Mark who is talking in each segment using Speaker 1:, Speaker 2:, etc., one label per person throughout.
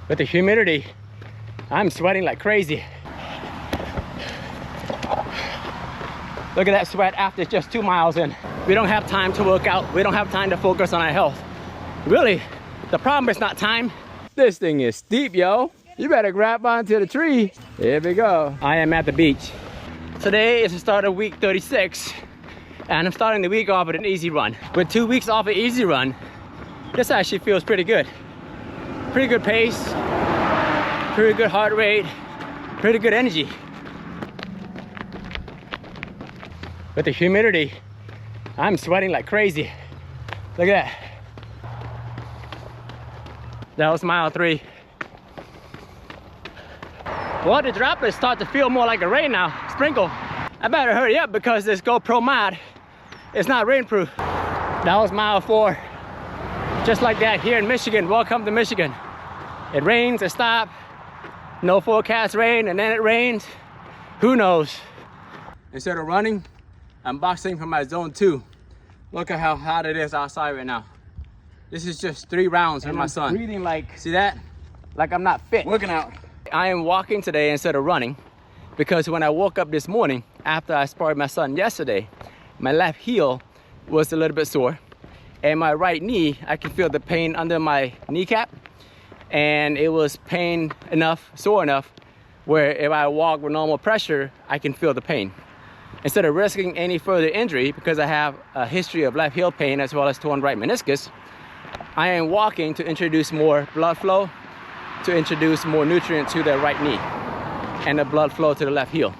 Speaker 1: With the humidity, I'm sweating like crazy. Look at that sweat after just 2 miles in. We don't have time to work out. We don't have time to focus on our health. Really, the problem is not time. This thing is steep, yo. You better grab onto the tree. Here we go. I am at the beach. Today is the start of week 36, and I'm starting the week off with an easy run. With 2 weeks off an easy run, this actually feels pretty good. Pretty good pace, pretty good heart rate, pretty good energy. With the humidity, I'm sweating like crazy. Look at that. That was mile 3. Well, the droplets start to feel more like a rain now, sprinkle. I better hurry up because this GoPro mod is not rainproof. That was mile 4. Just like that here in Michigan. Welcome to Michigan. It rains, it stops. No forecast rain, and then it rains. Who knows? Instead of running, I'm boxing for my zone 2. Look at how hot it is outside right now. This is just 3 rounds with my son. Breathing like, see that? Like I'm not fit. Working out. I am walking today instead of running because when I woke up this morning after I sparred my son yesterday, my left heel was a little bit sore, and my right knee, I can feel the pain under my kneecap, and it was pain enough, sore enough, where if I walk with normal pressure, I can feel the pain. Instead of risking any further injury, because I have a history of left heel pain as well as torn right meniscus, I am walking to introduce more blood flow, to introduce more nutrient to the right knee and the blood flow to the left heel.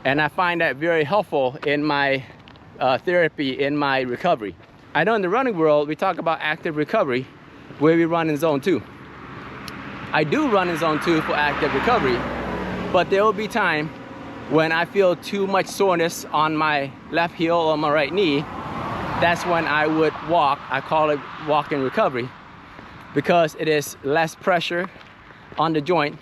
Speaker 1: And I find that very helpful in my therapy, in my recovery. I know in the running world, we talk about active recovery, where we run in zone 2. I do run in zone 2 for active recovery, but there will be time when I feel too much soreness on my left heel or my right knee. That's when I would walk. I call it walking recovery, because it is less pressure on the joint,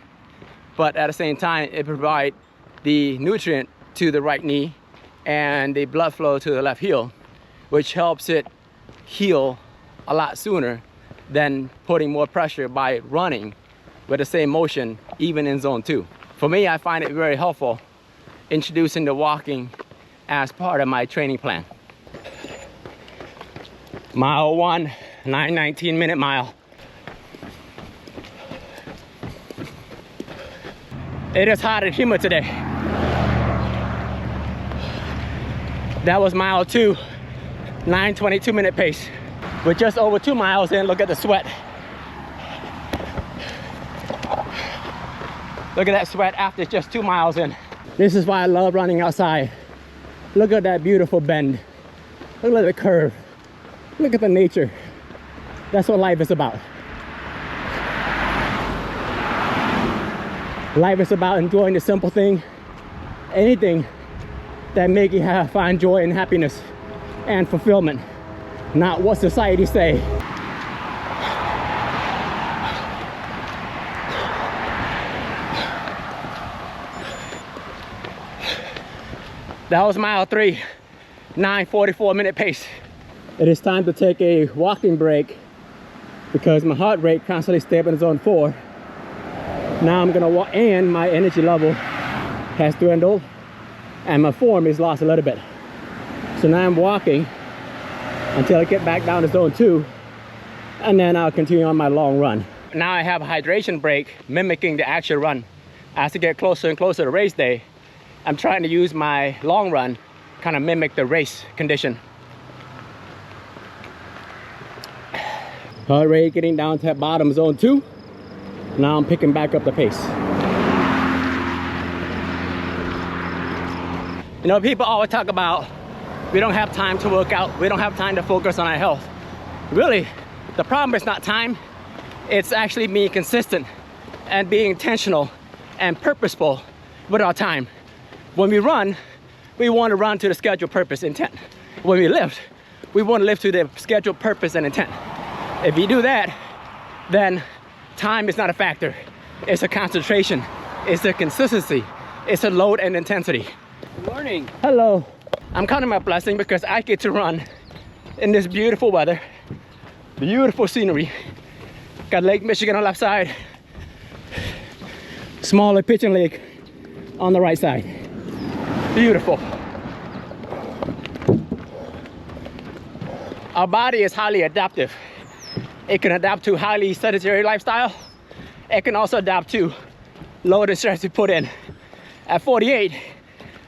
Speaker 1: but at the same time, it provides the nutrient to the right knee and the blood flow to the left heel, which helps it heal a lot sooner than putting more pressure by running with the same motion, even in zone 2. For me, I find it very helpful introducing the walking as part of my training plan. Mile 1, 9:19 minute mile. It is hot and humid today. That was mile 2, 9:22 minute pace. We're just over 2 miles in. Look at the sweat. Look at that sweat after just 2 miles in. This is why I love running outside. Look at that beautiful bend. Look at the curve. Look at the nature. That's what life is about. Life is about enjoying the simple thing, anything that make you find joy and happiness and fulfillment, not what society say. That was mile 3, 9:44 minute pace. It is time to take a walking break because my heart rate constantly stays in zone 4. Now I'm gonna walk, and my energy level has dwindled and my form is lost a little bit. So now I'm walking until I get back down to zone 2, and then I'll continue on my long run. Now I have a hydration break mimicking the actual run. As I get closer and closer to race day, I'm trying to use my long run, kind of mimic the race condition. Heart rate getting down to that bottom zone 2. Now I'm picking back up the pace. You know, people always talk about we don't have time to work out, we don't have time to focus on our health. Really, the problem is not time, it's actually being consistent and being intentional and purposeful with our time. When we run, we want to run to the scheduled purpose, intent. When we lift, we want to lift to the scheduled purpose and intent. If you do that, then time is not a factor. It's a concentration, it's a consistency, it's a load and intensity. Good morning. Hello. I'm counting my blessing because I get to run in this beautiful weather, beautiful scenery. Got Lake Michigan on the left side, smaller Pitching Lake on the right side. Beautiful. Our body is highly adaptive. It can adapt to highly sedentary lifestyle. It can also adapt to load and stress we put in. At 48,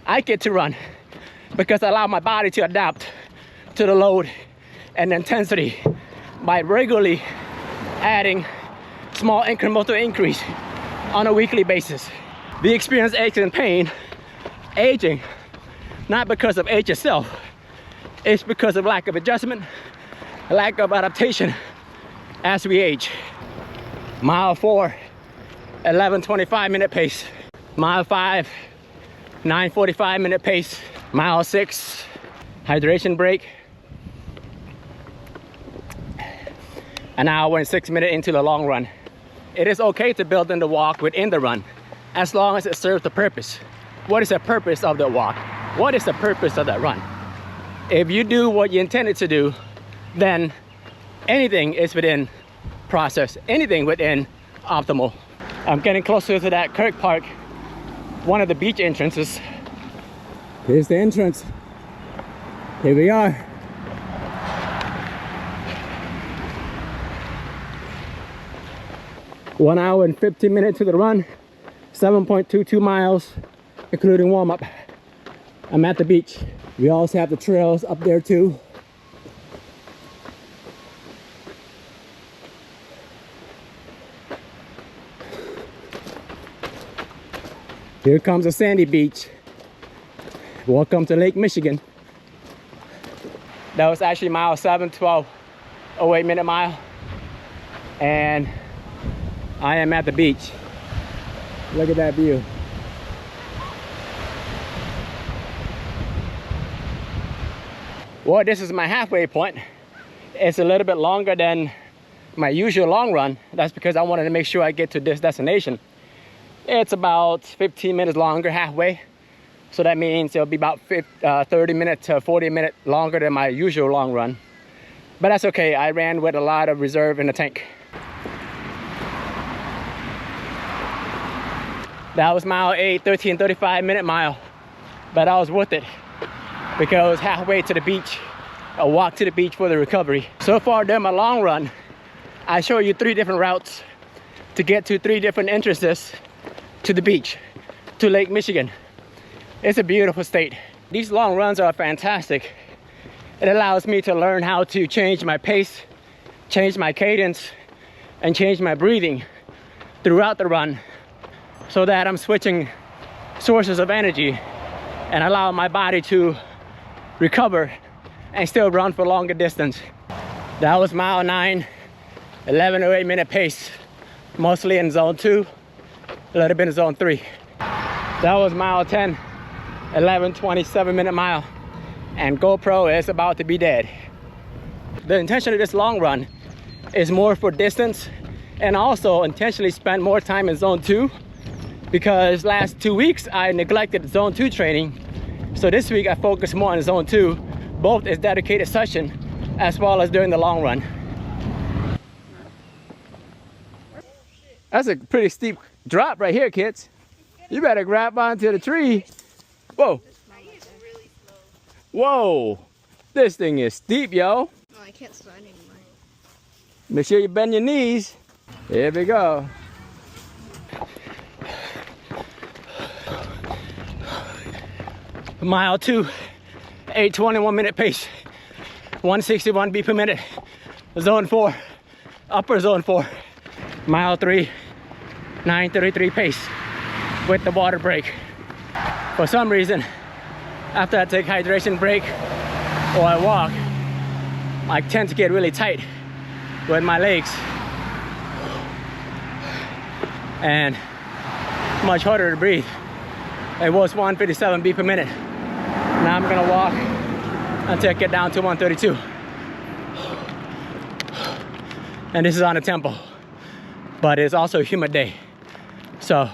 Speaker 1: I get to run because I allow my body to adapt to the load and intensity by regularly adding small incremental increase on a weekly basis. We experience aches and pain aging, not because of age itself. It's because of lack of adjustment, lack of adaptation as we age. Mile 4, 11:25 minute pace. Mile 5, 9:45 minute pace. Mile 6, hydration break. An hour and 6 minutes into the long run. It is okay to build in the walk within the run, as long as it serves the purpose. What is the purpose of the walk? What is the purpose of that run? If you do what you intended to do, then anything is within process, anything within optimal. I'm getting closer to that Kirk Park, one of the beach entrances. Here's the entrance. Here we are. One hour and 15 minutes to the run, 7.22 miles, including warm-up. I'm at the beach. We also have the trails up there too. Here comes a sandy beach. Welcome to Lake Michigan. That was actually mile 7, 12:08 minute mile. And I am at the beach. Look at that view. Well, this is my halfway point. It's a little bit longer than my usual long run. That's because I wanted to make sure I get to this destination. It's about 15 minutes longer halfway. So that means it'll be about 30 minutes to 40 minutes longer than my usual long run. But that's okay, I ran with a lot of reserve in the tank. That was mile 8, 13:35 minute mile. But I was worth it because I was halfway to the beach. A walk to the beach for the recovery. So far during my long run, I show you 3 different routes to get to 3 different entrances to the beach, to Lake Michigan. It's a beautiful state. These long runs are fantastic. It allows me to learn how to change my pace, change my cadence, and change my breathing throughout the run so that I'm switching sources of energy and allow my body to recover and still run for longer distance. That was mile 9, 11:08 minute pace, mostly in zone 2, a little bit in zone 3. That was mile 10, 11:27 minute mile, and GoPro is about to be dead. The intention of this long run is more for distance, and also intentionally spend more time in zone 2 because last 2 weeks I neglected zone 2 training. So this week I focus more on zone 2, both as dedicated session as well as during the long run. That's a pretty steep drop right here, kids. You better grab onto the tree. Whoa. Whoa. This thing is steep, yo.
Speaker 2: Oh, I can't slide anymore.
Speaker 1: Make sure you bend your knees. Here we go. Mile 2, 8:21 minute pace, 161 beat per minute. Zone 4, upper zone 4. Mile 3, 9:33 pace with the water break. For some reason, after I take hydration break or I walk, I tend to get really tight with my legs and much harder to breathe. It was 157 beat per minute. Now I'm gonna walk until I get down to 132. And this is on a tempo, but it's also a humid day. So